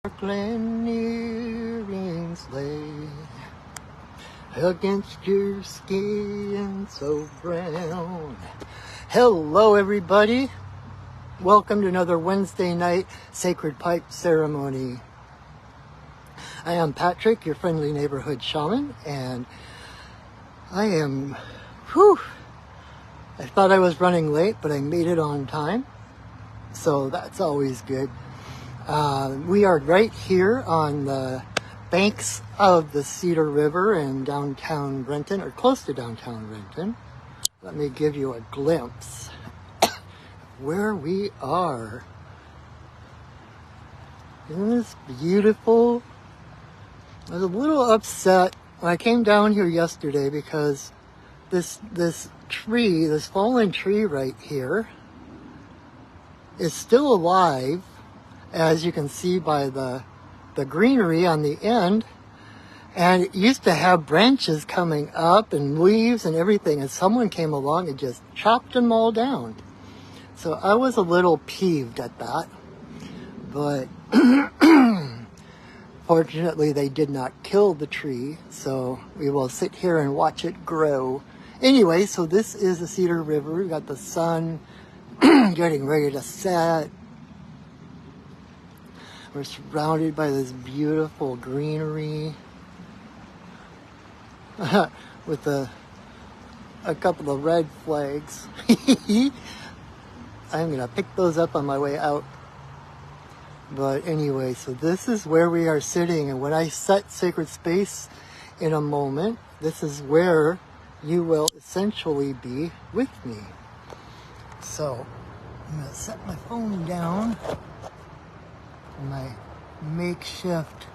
Sparkling earrings lay against your skin so brown. Hello everybody, welcome to another Wednesday night Sacred Pipe Ceremony. I am Patrick, your friendly neighborhood shaman, and I thought I was running late, but I made it on time, so that's always good. We are right here on the banks of the Cedar River in downtown Renton, or close to downtown Renton. Let me give you a glimpse where we are. Isn't this beautiful? I was a little upset when I came down here yesterday because this fallen tree right here is still alive, as you can see by the greenery on the end, and it used to have branches coming up and leaves and everything, and someone came along and just chopped them all down. So I was a little peeved at that, but fortunately they did not kill the tree, so we will sit here and watch it grow. Anyway, so this is the Cedar River. We've got the sun getting ready to set. We're surrounded by this beautiful greenery with a couple of red flags. I'm going to pick those up on my way out. But anyway, so this is where we are sitting, and when I set sacred space in a moment, this is where you will essentially be with me. So I'm going to set my phone down. My makeshift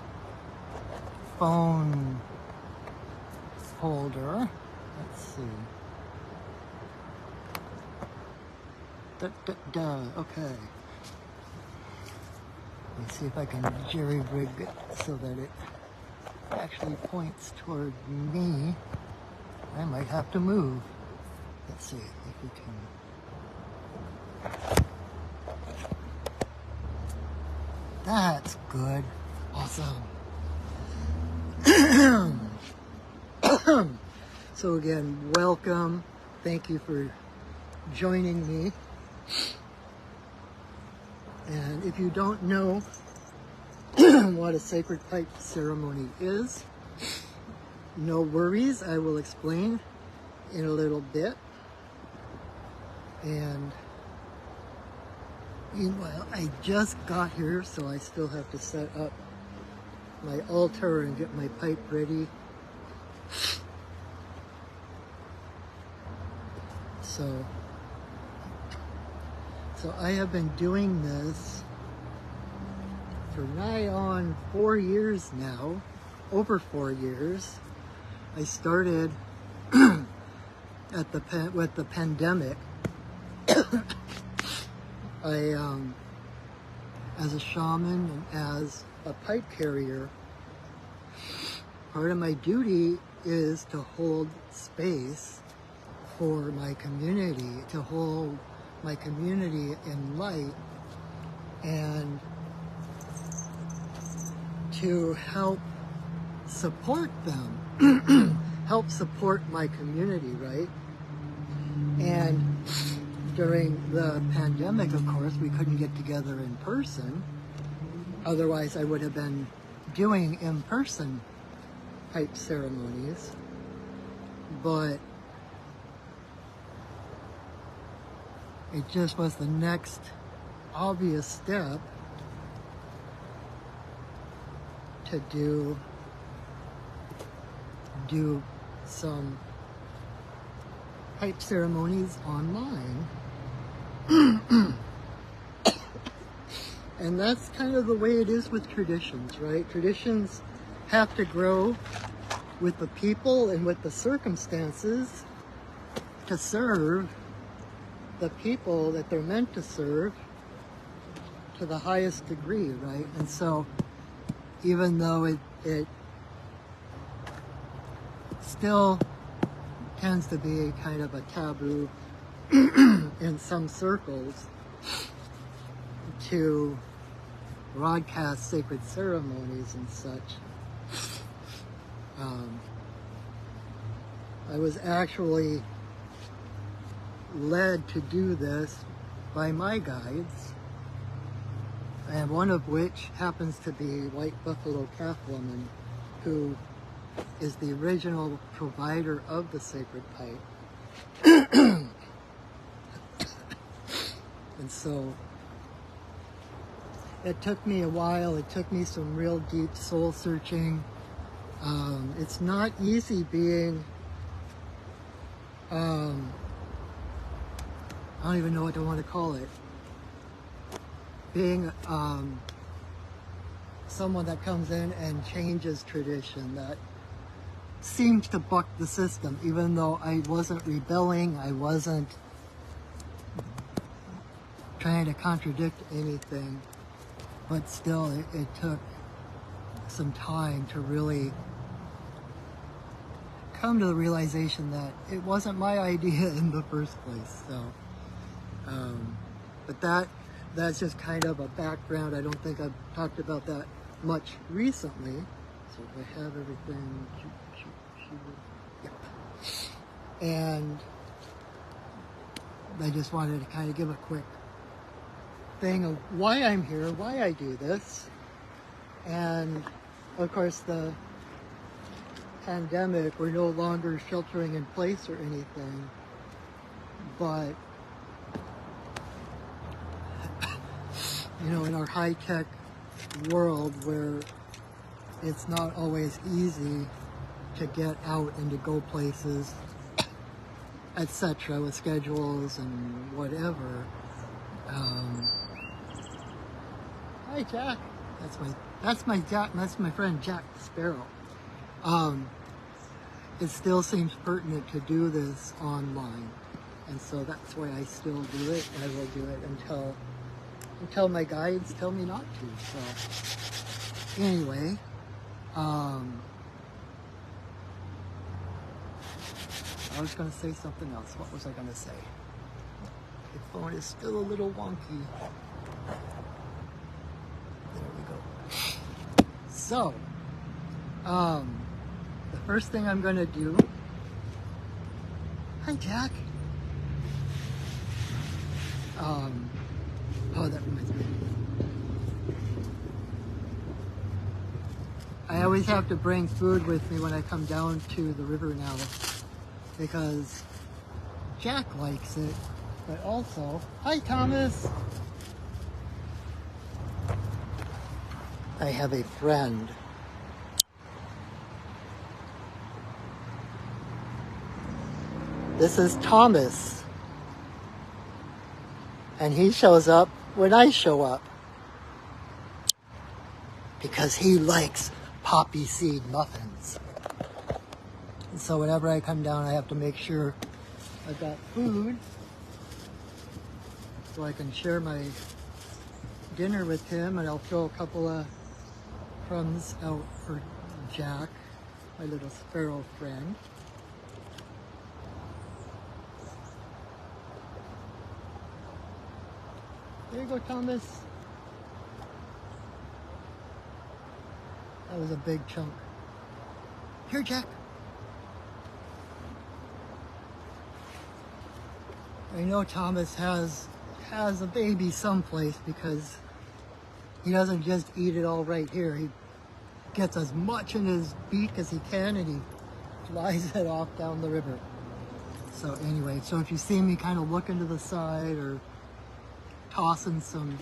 phone holder. Let's see. Okay. Let's see if I can jerry-rig it so that it actually points toward me. I might have to move. Let's see if we can. That's good. Awesome. So again, welcome. Thank you for joining me. And if you don't know what a sacred pipe ceremony is, no worries. I will explain in a little bit. And meanwhile, I just got here, so I still have to set up my altar and get my pipe ready. So I have been doing this for nigh on 4 years now, over 4 years. I started with the pandemic. As a shaman and as a pipe carrier, part of my duty is to hold space for my community, to hold my community in light, and to help support them, help support my community, right? And during the pandemic, of course, we couldn't get together in person. Otherwise, I would have been doing in-person pipe ceremonies. But it just was the next obvious step to do some pipe ceremonies online. And that's kind of the way it is with traditions, right? Traditions have to grow with the people and with the circumstances to serve the people that they're meant to serve to the highest degree, right? And so even though it still tends to be kind of a taboo in some circles to broadcast sacred ceremonies and such. I was actually led to do this by my guides, and one of which happens to be White Buffalo Calf Woman, who is the original provider of the sacred pipe. And so it took me a while. It took me some real deep soul searching. It's not easy being, I don't even know what I want to call it, being someone that comes in and changes tradition, that seems to buck the system, even though I wasn't rebelling, I wasn't trying to contradict anything, but still it took some time to really come to the realization that it wasn't my idea in the first place. So, but that's just kind of a background. I don't think I've talked about that much recently. So if I have everything, yeah. And I just wanted to kind of give a quick thing of why I'm here, why I do this. And of course the pandemic, we're no longer sheltering in place or anything, but you know, in our high-tech world where it's not always easy to get out and to go places, etc., with schedules and whatever. Hi, Jack. That's my friend Jack Sparrow. It still seems pertinent to do this online, and so that's why I still do it. And I will do it until my guides tell me not to. So anyway, I was going to say something else. What was I going to say? The phone is still a little wonky. There we go. So, the first thing I'm going to do... Hi, Jack. Oh, that reminds me. I always have to bring food with me when I come down to the river now, because Jack likes it, but also... Hi, Thomas! I have a friend. This is Thomas. And he shows up when I show up, because he likes poppy seed muffins. And so whenever I come down, I have to make sure I've got food so I can share my dinner with him, and I'll throw a couple of crumbs out for Jack, my little sparrow friend. There you go, Thomas. That was a big chunk. Here, Jack. I know Thomas has a baby someplace, because he doesn't just eat it all right here. He gets as much in his beak as he can, and he flies it off down the river. So anyway, so if you see me kind of looking to the side or tossing some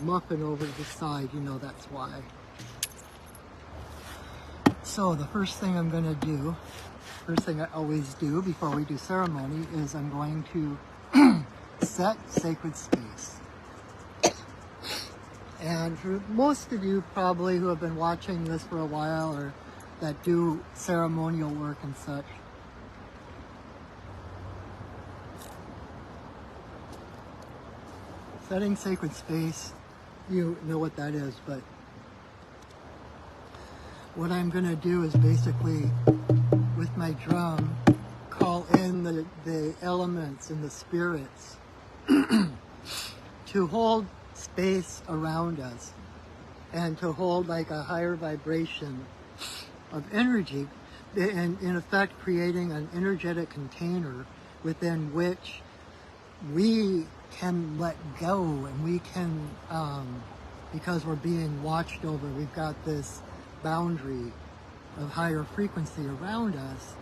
muffin over to the side, you know that's why. So the first thing I'm going to do, first thing I always do before we do ceremony, is I'm going to set sacred space. And for most of you probably who have been watching this for a while, or that do ceremonial work and such, setting sacred space, you know what that is, but what I'm going to do is basically, with my drum, call in the elements and the spirits to hold space around us. and to hold like a higher vibration of energy, and in effect creating an energetic container within which we can let go, and we can, because we're being watched over, we've got this boundary of higher frequency around us.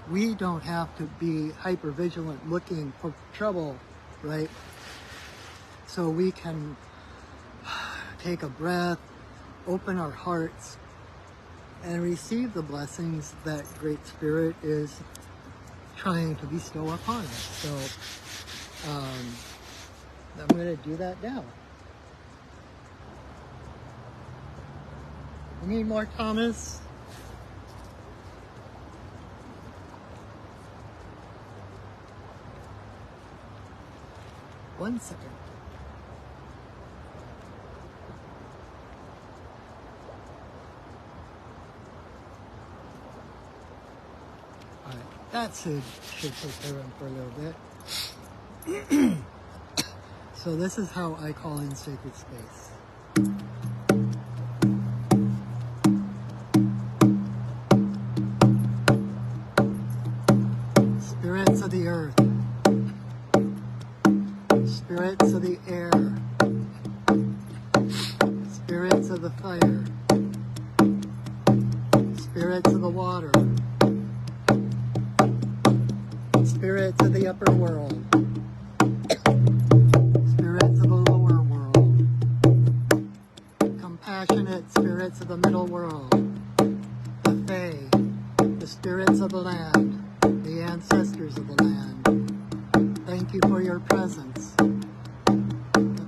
We don't have to be hyper vigilant looking for trouble, right? So we can take a breath, open our hearts, and receive the blessings that Great Spirit is trying to bestow upon us. So I'm going to do that now. You need more, Thomas? One second. Alright, that should take care of him for a little bit. So this is how I call in sacred space. Spirits of the earth. Spirits of the air. Spirits of the fire. Spirits of the water. Spirits of the upper world. Spirits of the lower world. Compassionate spirits of the middle world. The Fae. The spirits of the land. The ancestors of the land. Thank you for your presence.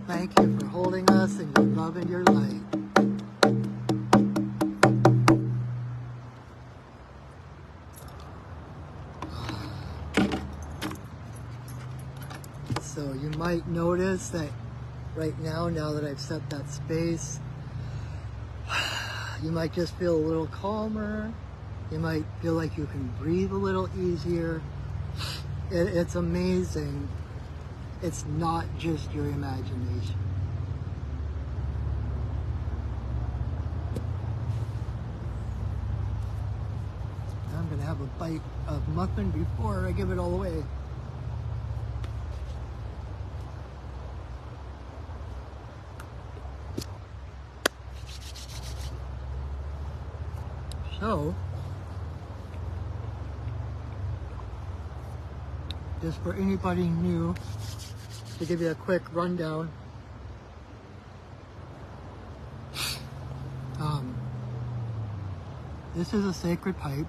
Thank you for holding us in your love and your light. So you might notice that right now that I've set that space, you might just feel a little calmer. You might feel like you can breathe a little easier. It's amazing. It's not just your imagination. I'm going to have a bite of muffin before I give it all away. So, just for anybody new, to give you a quick rundown, this is a sacred pipe.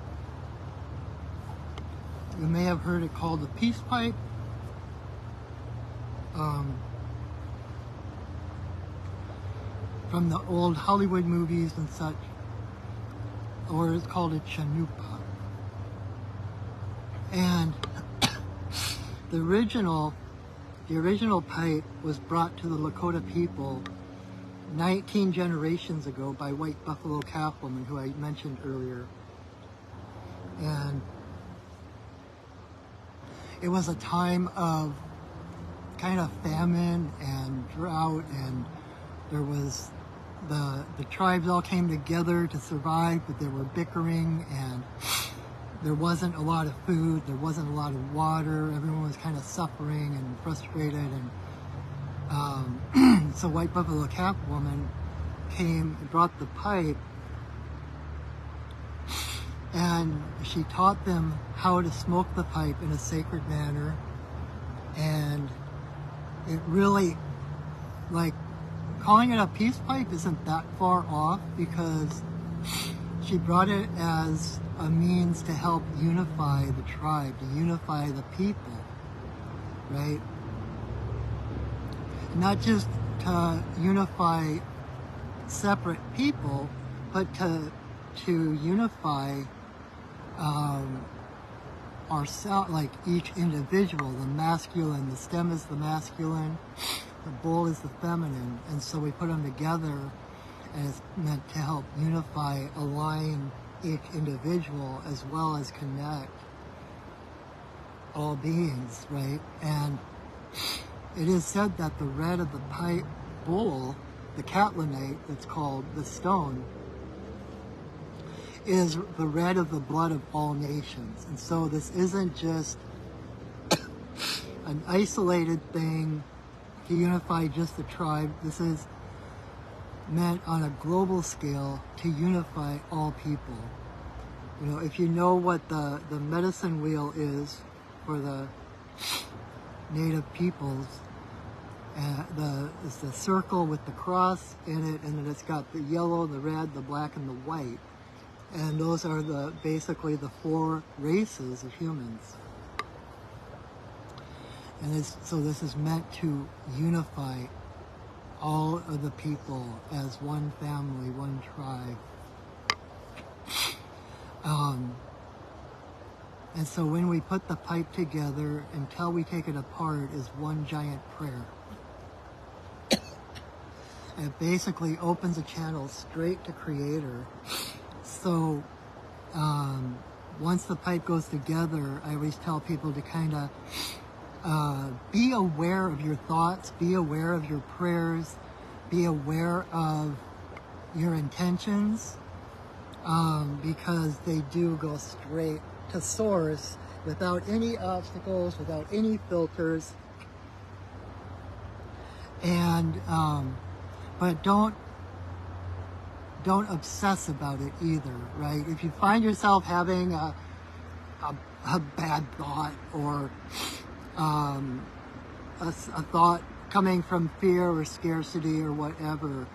You may have heard it called the peace pipe. From the old Hollywood movies and such, or it's called a chanupa. And the original pipe was brought to the Lakota people 19 generations ago by White Buffalo Calf Woman, who I mentioned earlier. And it was a time of kind of famine and drought, and there was the tribes all came together to survive, but there were bickering, and there wasn't a lot of food, there wasn't a lot of water, everyone was kind of suffering and frustrated, and so White Buffalo Calf Woman came and brought the pipe, and she taught them how to smoke the pipe in a sacred manner. And it really, like, calling it a peace pipe isn't that far off, because she brought it as a means to help unify the tribe, to unify the people, right? Not just to unify separate people, but to unify ourselves, like each individual. The masculine, the stem is the masculine, the bowl is the feminine, and so we put them together, and it's meant to help unify, align each individual, as well as connect all beings, right? And it is said that the red of the pipe bowl the catlinite, that's called the stone, is the red of the blood of all nations. And so this isn't just an isolated thing to unify just the tribe. This is meant on a global scale to unify all people. You know, if you know what the medicine wheel is for the native peoples, it's the circle with the cross in it, and then it's got the yellow, the red, the black, and the white. And those are basically the 4 races of humans. And so this is meant to unify all of the people as one family, one tribe. And so when we put the pipe together, until we take it apart, is one giant prayer. And it basically opens a channel straight to Creator. So once the pipe goes together, I always tell people to kind of be aware of your thoughts, be aware of your prayers, be aware of your intentions, because they do go straight to source without any obstacles, without any filters. And but don't obsess about it either, right? If you find yourself having a bad thought, or a thought coming from fear or scarcity or whatever,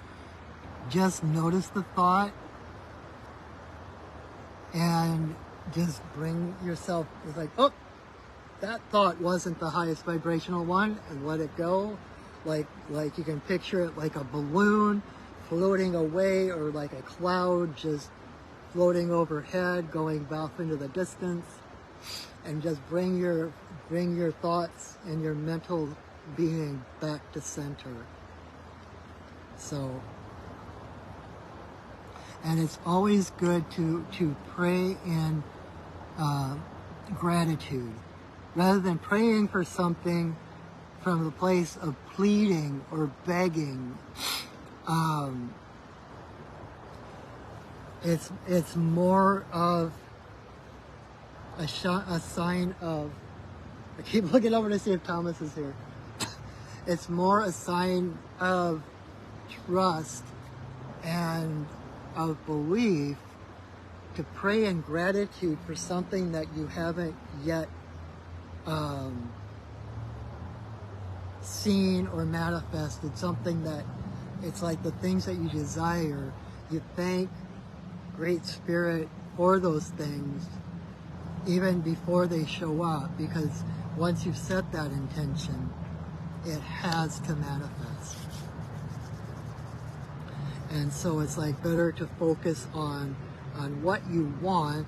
just notice the thought and just bring yourself, it's like, oh, that thought wasn't the highest vibrational one, and let it go. Like you can picture it like a balloon floating away, or like a cloud just floating overhead, going off into the distance. And just bring your thoughts and your mental being back to center. So, and it's always good to pray in gratitude, rather than praying for something from the place of pleading or begging. It's more of a sign of, I keep looking over to see if Thomas is here. It's more a sign of trust and of belief to pray in gratitude for something that you haven't yet seen or manifested, something that, it's like the things that you desire, you thank Great Spirit for those things even before they show up, because once you've set that intention, it has to manifest. And so it's like better to focus on what you want,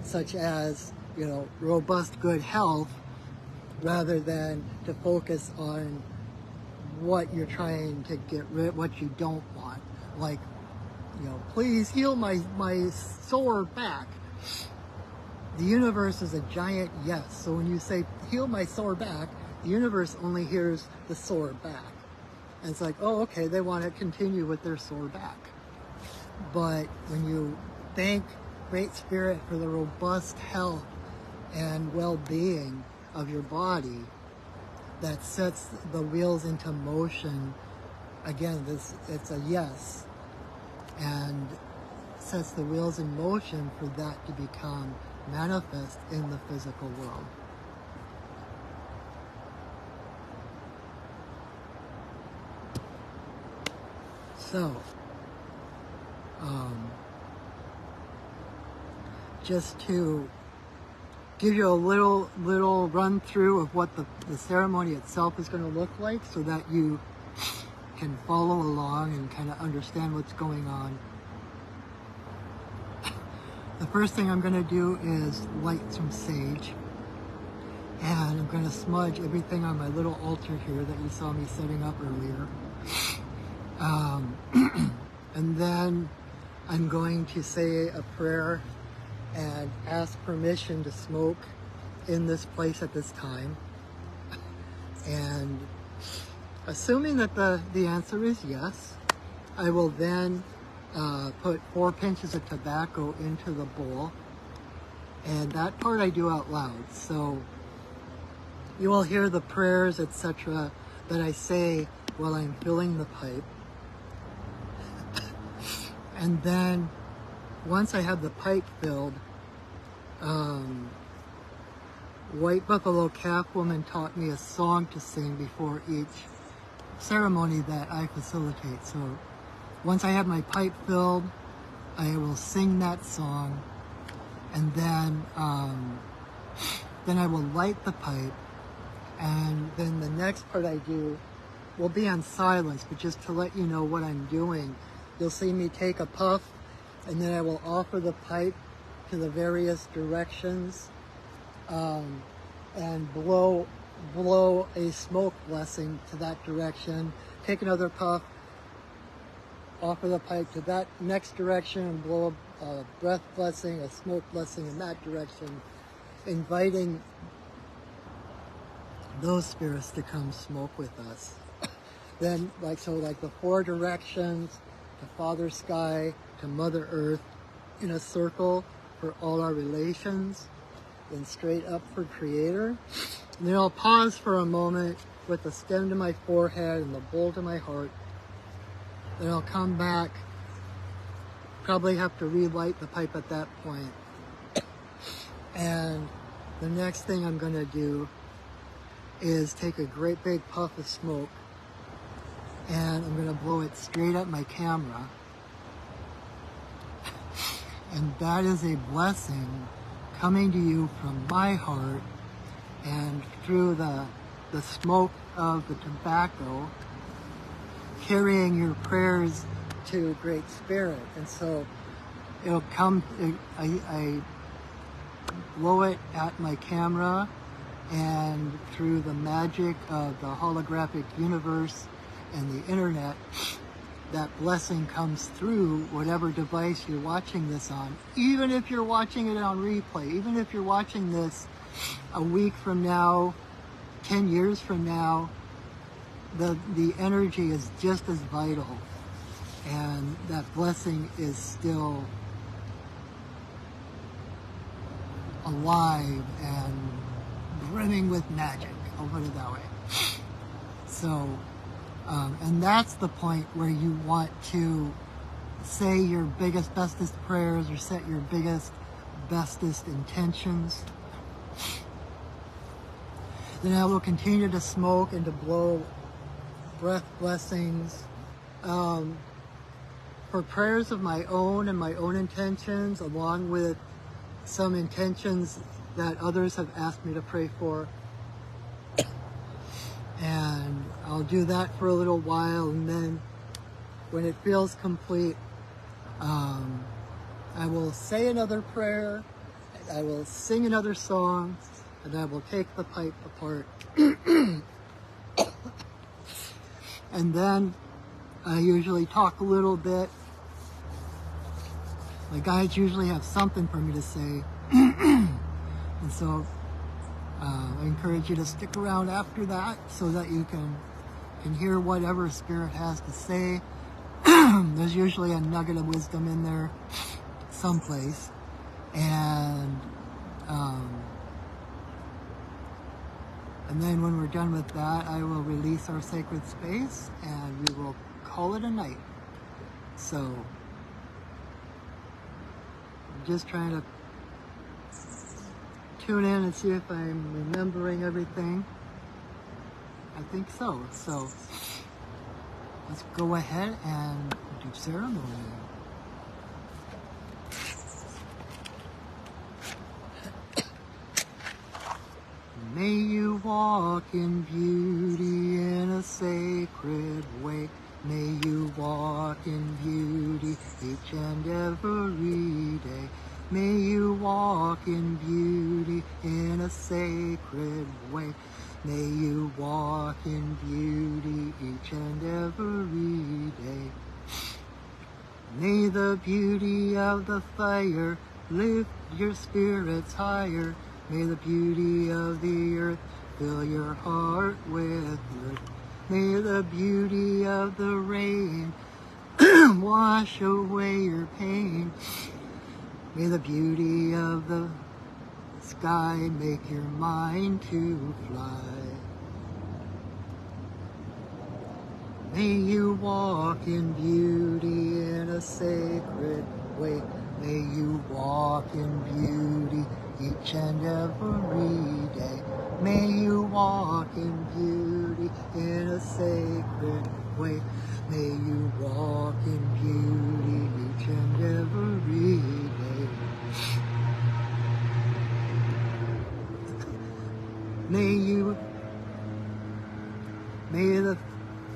such as, you know, robust good health, rather than to focus on what you're trying to get rid, what you don't want. Like, you know, please heal my sore back. The universe is a giant yes. So when you say, heal my sore back, the universe only hears the sore back. And it's like, oh, okay, they want to continue with their sore back. But when you thank Great Spirit for the robust health and well-being of your body, that sets the wheels into motion. Again, it's a yes. And sets the wheels in motion for that to become manifest in the physical world. So, just to give you a little run through of what the ceremony itself is going to look like, so that you can follow along and kind of understand what's going on. The first thing I'm going to do is light some sage, and I'm going to smudge everything on my little altar here that you saw me setting up earlier. And then I'm going to say a prayer and ask permission to smoke in this place at this time. And Assuming that the answer is yes, I will then put 4 pinches of tobacco into the bowl, and that part I do out loud. So you will hear the prayers, etc., that I say while I'm filling the pipe. And then once I have the pipe filled, White Buffalo Calf Woman taught me a song to sing before each ceremony that I facilitate. So once I have my pipe filled, I will sing that song, and then I will light the pipe, and then the next part I do will be on silence, but just to let you know what I'm doing, you'll see me take a puff, and then I will offer the pipe to the various directions, and blow a smoke blessing to that direction. Take another puff, offer the pipe to that next direction, and blow a breath blessing, a smoke blessing in that direction, inviting those spirits to come smoke with us. Then, like the 4 directions, to Father Sky, to Mother Earth, in a circle for all our relations, then straight up for Creator. And then I'll pause for a moment with the stem to my forehead and the bowl to my heart. Then I'll come back, probably have to relight the pipe at that point. And the next thing I'm gonna do is take a great big puff of smoke, and I'm gonna blow it straight at my camera. And that is a blessing coming to you from my heart, and through the smoke of the tobacco, carrying your prayers to Great Spirit. And so it'll come, I blow it at my camera, and through the magic of the holographic universe and the internet, that blessing comes through whatever device you're watching this on. Even if you're watching it on replay, even if you're watching this a week from now, 10 years from now, the energy is just as vital, and that blessing is still alive and brimming with magic, I'll put it that way. So, and that's the point where you want to say your biggest, bestest prayers, or set your biggest, bestest intentions. Then I will continue to smoke and to blow breath blessings for prayers of my own and my own intentions, along with some intentions that others have asked me to pray for. And I'll do that for a little while, and then when it feels complete, I will say another prayer, I will sing another song, and I will take the pipe apart. And then I usually talk a little bit. My guides usually have something for me to say. And so I encourage you to stick around after that so that you can hear whatever Spirit has to say. There's usually a nugget of wisdom in there someplace. And then when we're done with that, I will release our sacred space and we will call it a night. So I'm just trying to tune in and see if I'm remembering everything. I think so. So let's go ahead and do ceremony. May you walk in beauty in a sacred way. May you walk in beauty each and every day. May you walk in beauty in a sacred way. May you walk in beauty each and every day. May the beauty of the fire lift your spirits higher. May the beauty of the earth fill your heart with mirth. May the beauty of the rain wash away your pain. May the beauty of the sky make your mind to fly. May you walk in beauty in a sacred way. May you walk in beauty each and every day. May you walk in beauty in a sacred way. May you walk in beauty each and every day. May the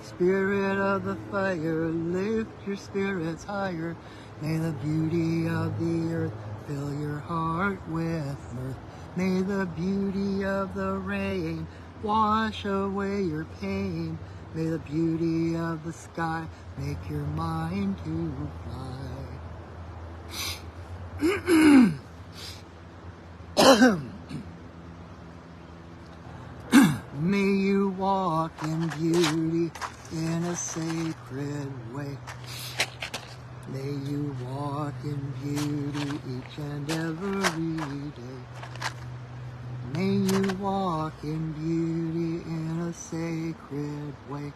spirit of the fire lift your spirits higher. May the beauty of the earth fill your heart with mirth. May the beauty of the rain wash away your pain. May the beauty of the sky make your mind to fly. May you walk in beauty in a sacred way. May you walk in beauty each and every day. May you walk in beauty in a sacred way.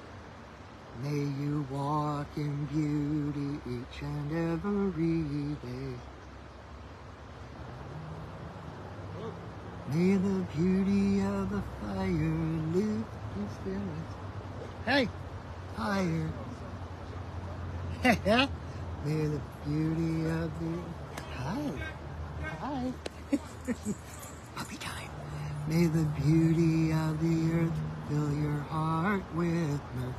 May you walk in beauty each and every day. May the beauty of the fire lift your spirits. Hey, higher. May the beauty of the hi. Puppy time. May the beauty of the earth fill your heart with mirth.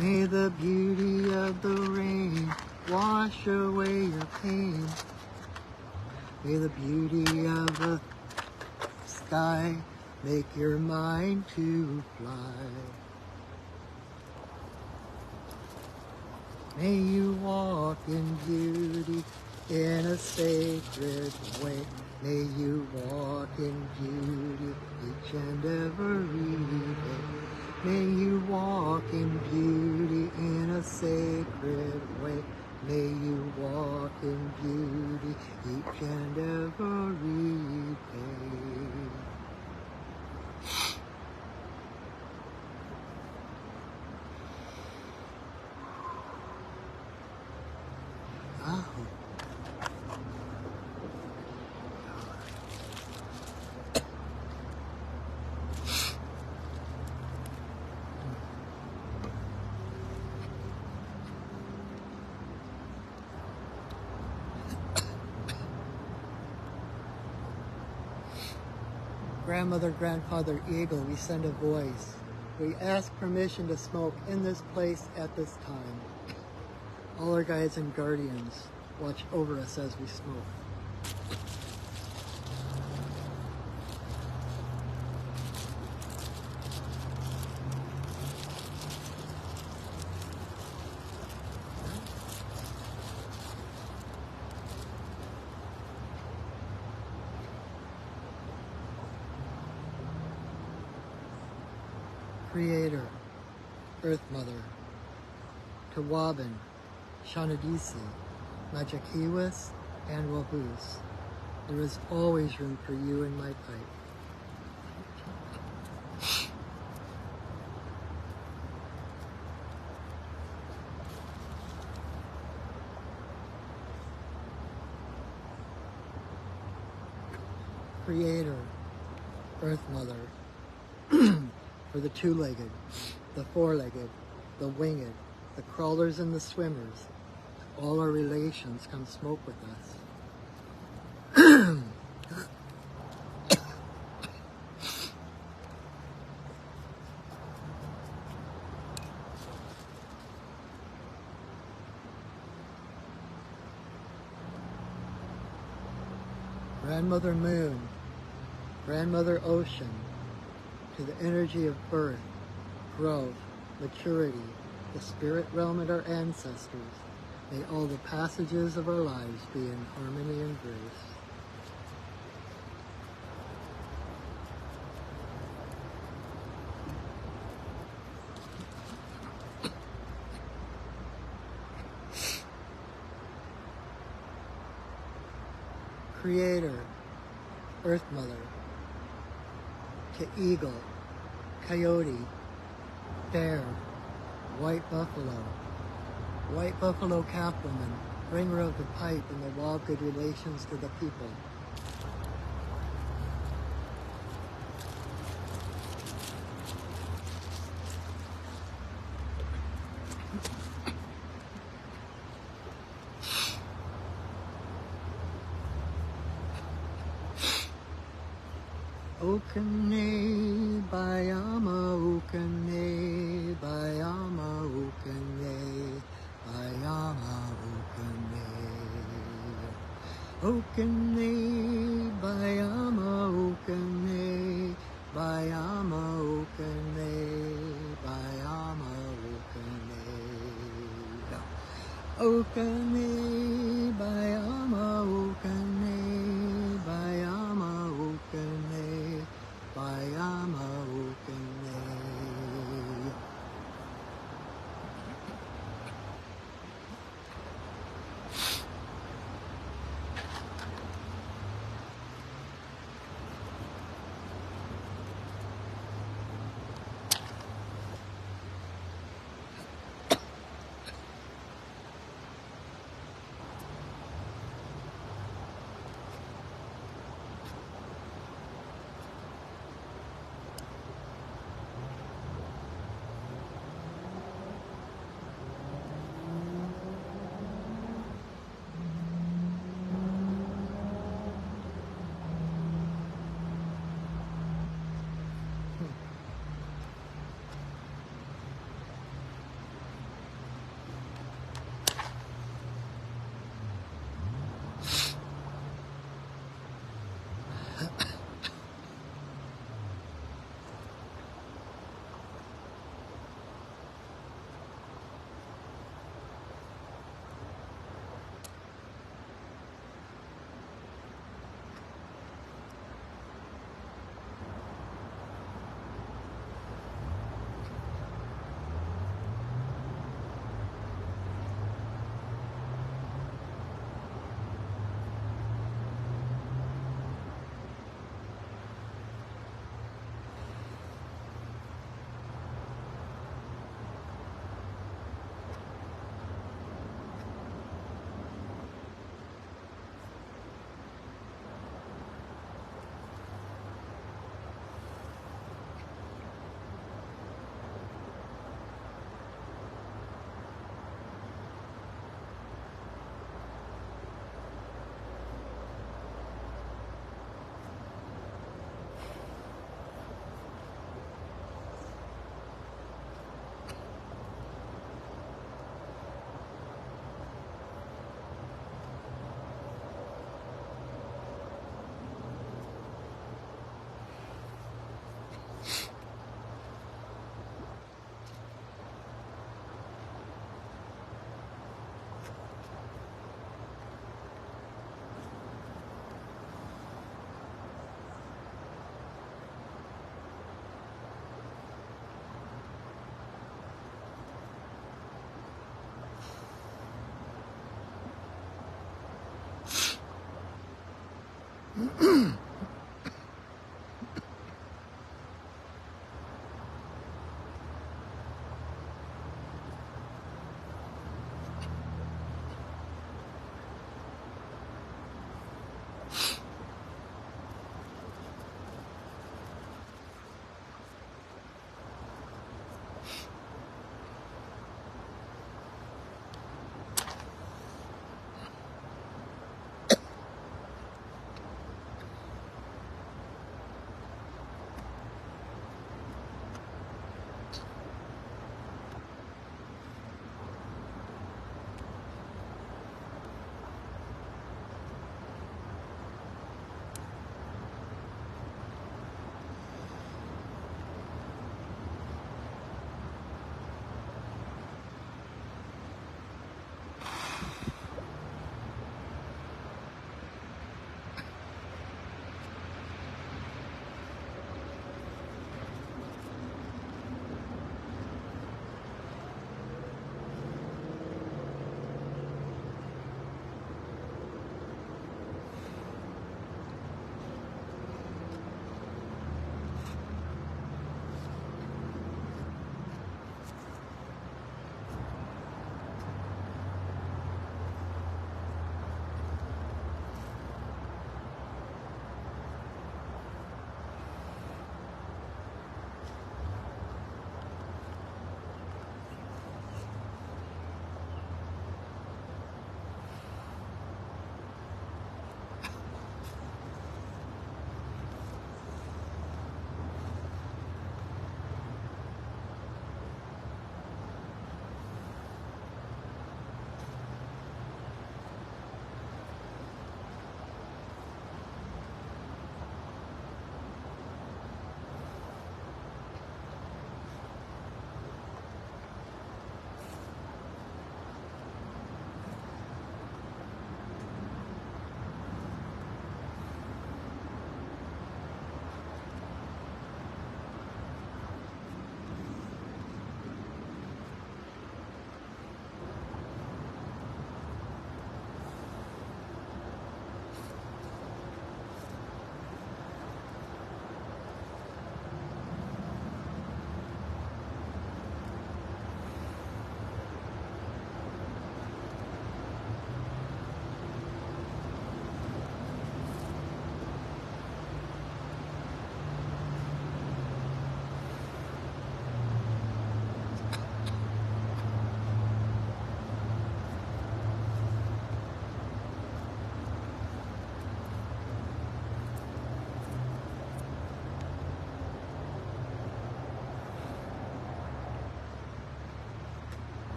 May the beauty of the rain wash away your pain. May the beauty of the sky make your mind to fly. May you walk in beauty in a sacred way. May you walk in beauty each and every day. May you walk in beauty in a sacred way. May you walk in beauty each and every day. Oh. Grandmother, grandfather, eagle, we send a voice. We ask permission to smoke in this place at this time. All our guides and guardians watch over us as we smoke. Creator, Earth Mother, Tawabin, Shanadisi, Majakiwas, and Wabus. There is always room for you in my pipe. Creator, Earth Mother, for the two-legged, the four-legged, the winged, the crawlers and the swimmers, all our relations come smoke with us. Grandmother Moon, Grandmother Ocean, to the energy of birth, growth, maturity, the spirit realm and our ancestors, may all the passages of our lives be in harmony and grace. Creator, Earth Mother, to eagle, coyote, bear, white buffalo Catwoman, bringer of the pipe and the law of good relations to the people. Okane, Bayama, Okane, Bayama, Okane, Bayama, Okane. Okane, Bayama, Okane, Bayama, Okane, Bayama, Okane. Okane, Bayama, Okane, Bayama, Okane, Bayama, Okane.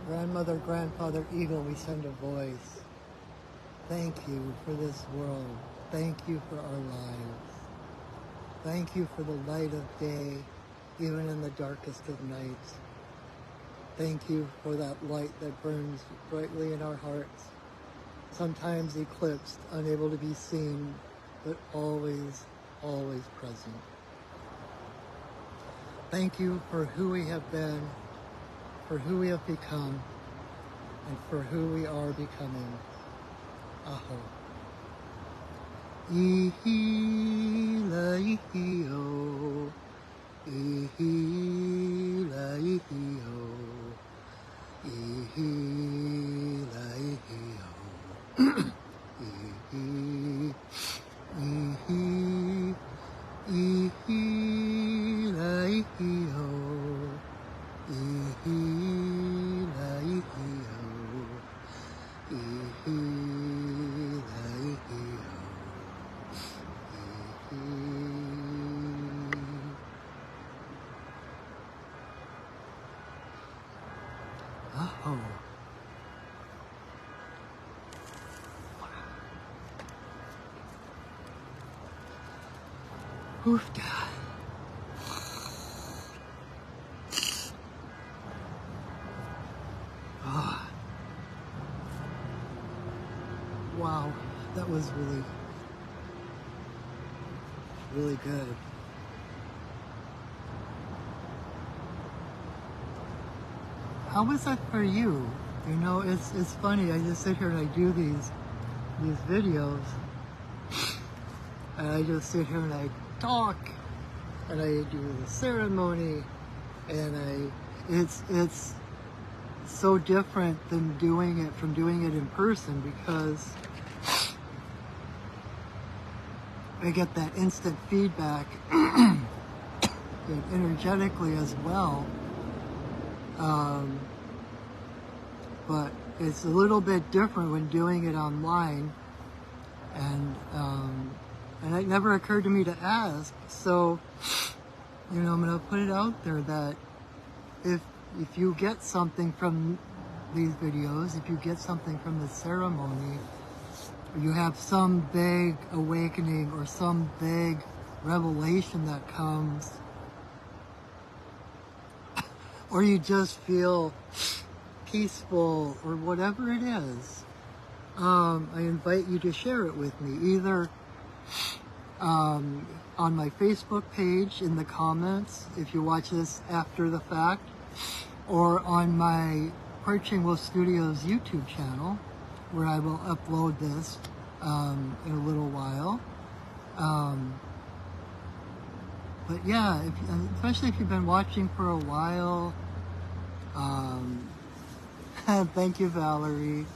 Grandmother, Grandfather Eagle, we send a voice. Thank you for this world. Thank you for our lives. Thank you for the light of day, even in the darkest of nights. Thank you for that light that burns brightly in our hearts, sometimes eclipsed, unable to be seen, but always, always present. Thank you for who we have been, for who we have become, and for who we are becoming. Aho. Ihila ihio, ihila ihio, ihila ihio, ihi, ihi, ihila ihio, ihila ihio, ihila ihio. Oh. Oofda. Oh. Wow, that was really, really good. How was that for you? You know, it's funny. I just sit here and I do these videos, and I just sit here and I talk, and I do the ceremony, and it's so different than doing it in person, because I get that instant feedback energetically as well. But it's a little bit different when doing it online, and it never occurred to me to ask. So, you know, I'm gonna put it out there that if you get something from these videos, if you get something from the ceremony, or you have some big awakening or some big revelation that comes, or you just feel peaceful, or whatever it is, I invite you to share it with me, either on my Facebook page in the comments, if you watch this after the fact, or on my Perching Wolf Studios YouTube channel, where I will upload this in a little while. But yeah, especially if you've been watching for a while, thank you, Valerie.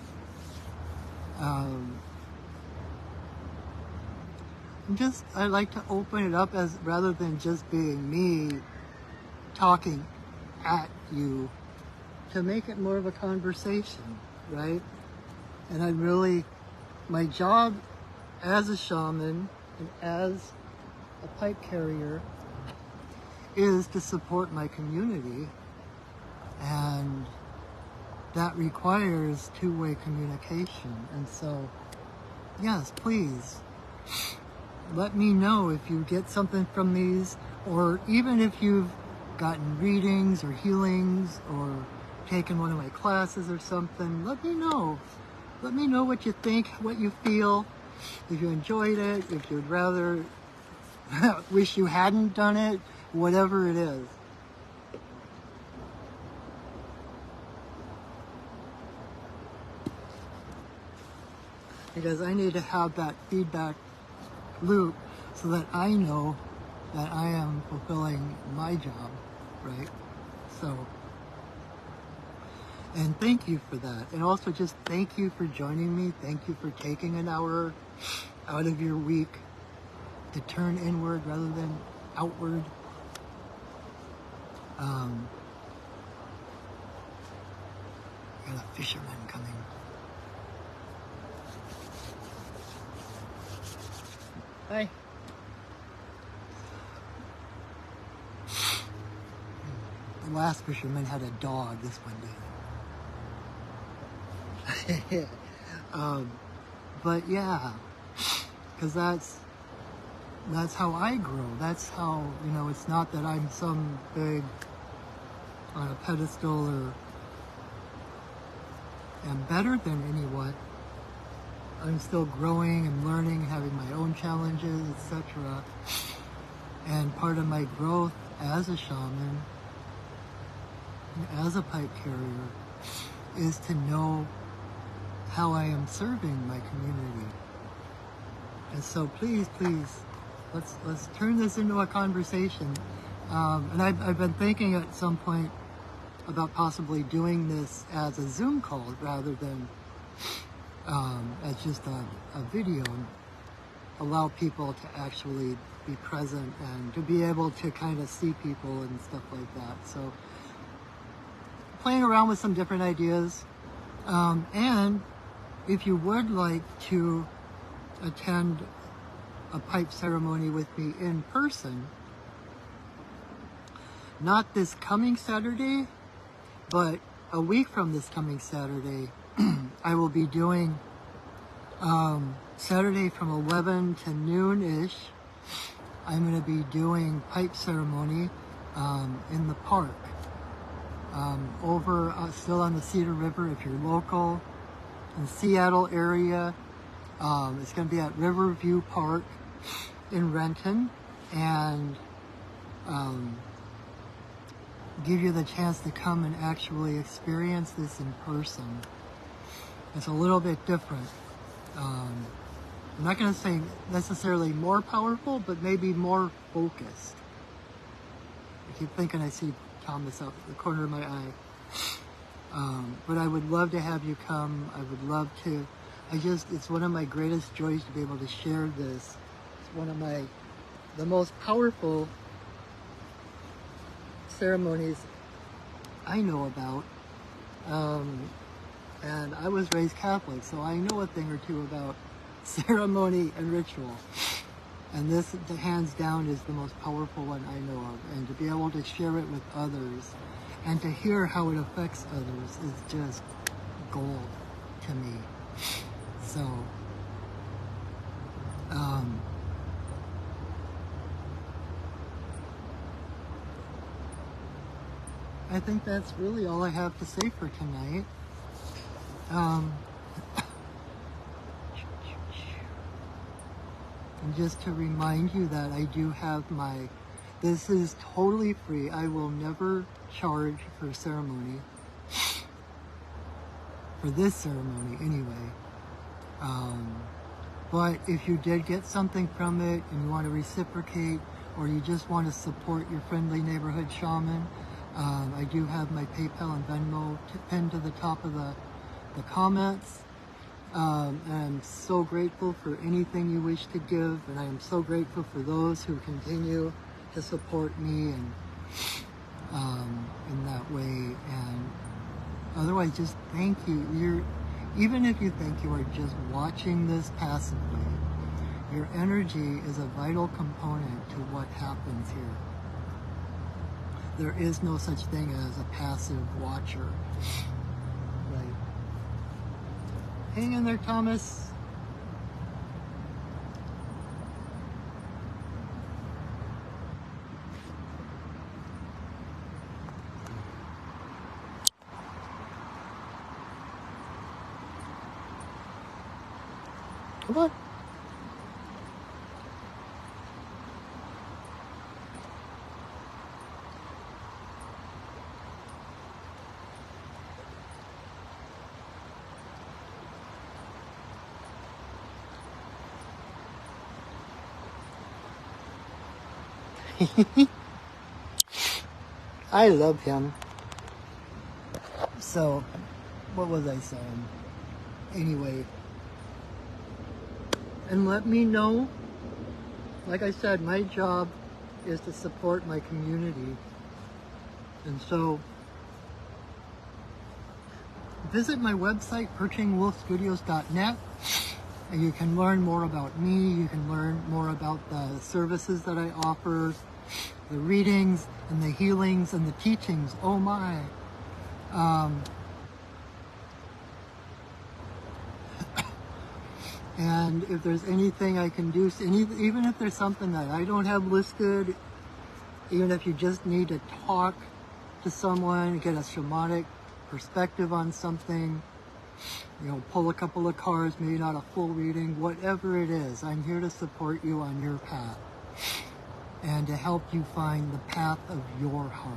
I like to open it up as, rather than just being me talking at you, to make it more of a conversation, right? And my job as a shaman and as a pipe carrier is to support my community, and that requires two-way communication. And so, yes, please let me know if you get something from these, or even if you've gotten readings or healings or taken one of my classes or something. Let me know. Let me know what you think, what you feel, if you enjoyed it, if you'd rather wish you hadn't done it, whatever it is. Because I need to have that feedback loop so that I know that I am fulfilling my job, right? So, and thank you for that. And also just thank you for joining me. Thank you for taking an hour out of your week to turn inward rather than outward. Got a fisherman coming. Hi. The last fisherman had a dog, this one did. But yeah, because that's how I grow. That's how, you know, it's not that I'm some big on a pedestal or am better than anyone. I'm still growing and learning, having my own challenges, etc. And part of my growth as a shaman, as a pipe carrier, is to know how I am serving my community. And so please, let's turn this into a conversation. And I've been thinking at some point about possibly doing this as a Zoom call rather than as just a video, and allow people to actually be present and to be able to kind of see people and stuff like that. So playing around with some different ideas. And if you would like to attend a pipe ceremony with me in person, not this coming Saturday, but a week from this coming Saturday, I will be doing Saturday from 11 to noon-ish. I'm going to be doing pipe ceremony in the park. Over still on the Cedar River. If you're local in the Seattle area, it's going to be at Riverview Park in Renton, and give you the chance to come and actually experience this in person. It's a little bit different. I'm not going to say necessarily more powerful, but maybe more focused. I keep thinking I see Thomas out the corner of my eye. But I would love to have you come. I would love to. It's one of my greatest joys to be able to share this. It's one of the most powerful ceremonies I know about. And I was raised Catholic, so I know a thing or two about ceremony and ritual. And this, hands down, is the most powerful one I know of. And to be able to share it with others and to hear how it affects others is just gold to me. So, I think that's really all I have to say for tonight. And just to remind you that I do have this is totally free. I will never charge for ceremony, for this ceremony anyway. But if you did get something from it and you want to reciprocate, or you just want to support your friendly neighborhood shaman, I do have my PayPal and Venmo pinned to the top of the comments. And I'm so grateful for anything you wish to give, and I am so grateful for those who continue to support me and in that way. And otherwise, just thank you. Even if you think you are just watching this passively, your energy is a vital component to what happens here. There is no such thing as a passive watcher. Right. Hang in there, Thomas. Come on. I love him. So, what was I saying? Anyway, and let me know. Like I said, my job is to support my community. And so, visit my website, perchingwolfstudios.net, and you can learn more about me. You can learn more about the services that I offer, the readings and the healings and the teachings. Oh my. And if there's anything I can do, even if there's something that I don't have listed, even if you just need to talk to someone, get a shamanic perspective on something, you know, pull a couple of cards, maybe not a full reading, whatever it is, I'm here to support you on your path and to help you find the path of your heart.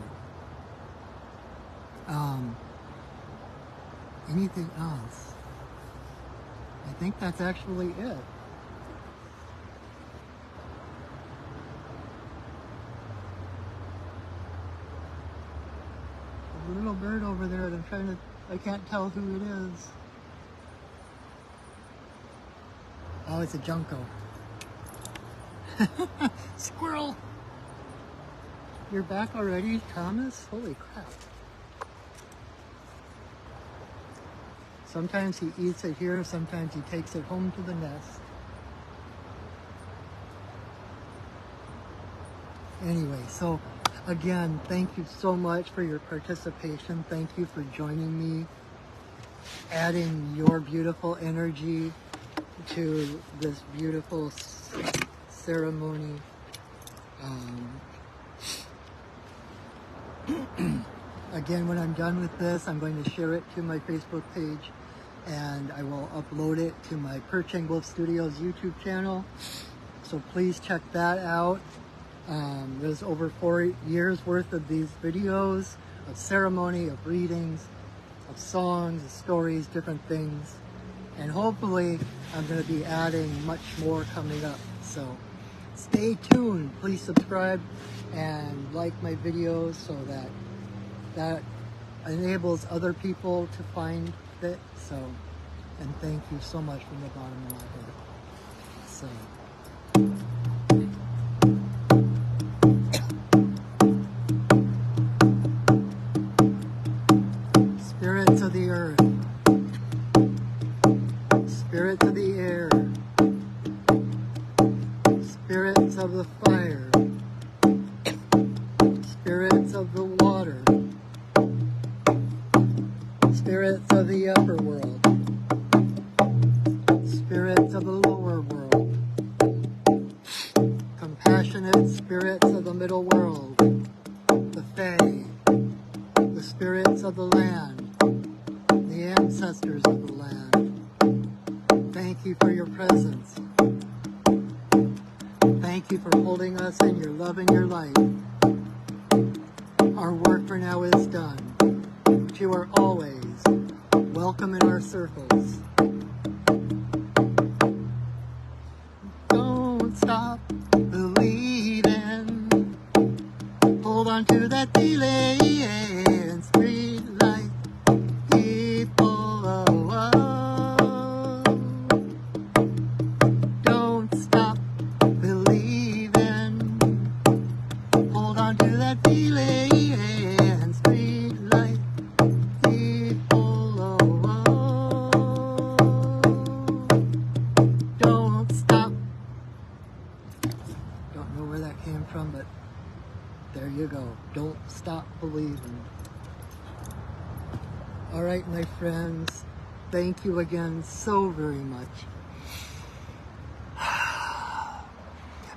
Anything else? I think that's actually it. A little bird over there, and I can't tell who it is. Oh, it's a junco. Squirrel! You're back already, Thomas? Holy crap. Sometimes he eats it here, sometimes he takes it home to the nest. Anyway, so again, thank you so much for your participation. Thank you for joining me, adding your beautiful energy to this beautiful ceremony. Again, when I'm done with this, I'm going to share it to my Facebook page, and I will upload it to my Perching Wolf Studios YouTube channel. So please check that out. There's over 4 years worth of these videos of ceremony, of readings, of songs, of stories, different things. And hopefully I'm going to be adding much more coming up. So stay tuned. Please subscribe and like my videos so that enables other people to find it. So, and thank you so much from the bottom of my heart. So. Spirits of the earth, spirits of the air, spirits of the fire, spirits of the water, spirits of the upper world, spirits of the lower world, compassionate spirits of the middle world, the Fae, the spirits of the land, the ancestors of the land. Thank you for your presence. Thank you for holding us in your love and your light. Our work for now is done. But you are always welcome in our circles. Don't stop believing. Hold on to that feeling. Street light people. Don't stop believing. Hold on to that feeling. Street light people. Don't stop. Don't know where that came from, but there you go. Don't stop believing. All right, my friends. Thank you again so very much.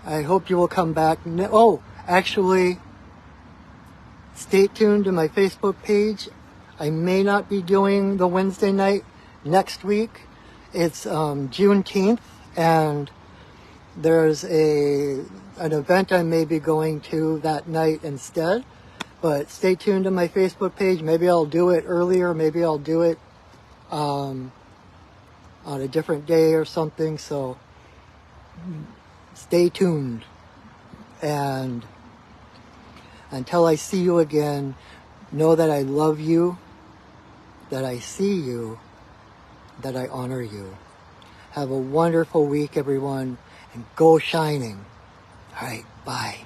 I hope you will come back. Oh, actually, stay tuned to my Facebook page. I may not be doing the Wednesday night next week. It's Juneteenth, and there's an event I may be going to that night instead. But stay tuned to my Facebook page. Maybe I'll do it earlier. Maybe I'll do it on a different day or something. So stay tuned. And until I see you again, know that I love you, that I see you, that I honor you. Have a wonderful week, everyone, and go shining. All right, bye.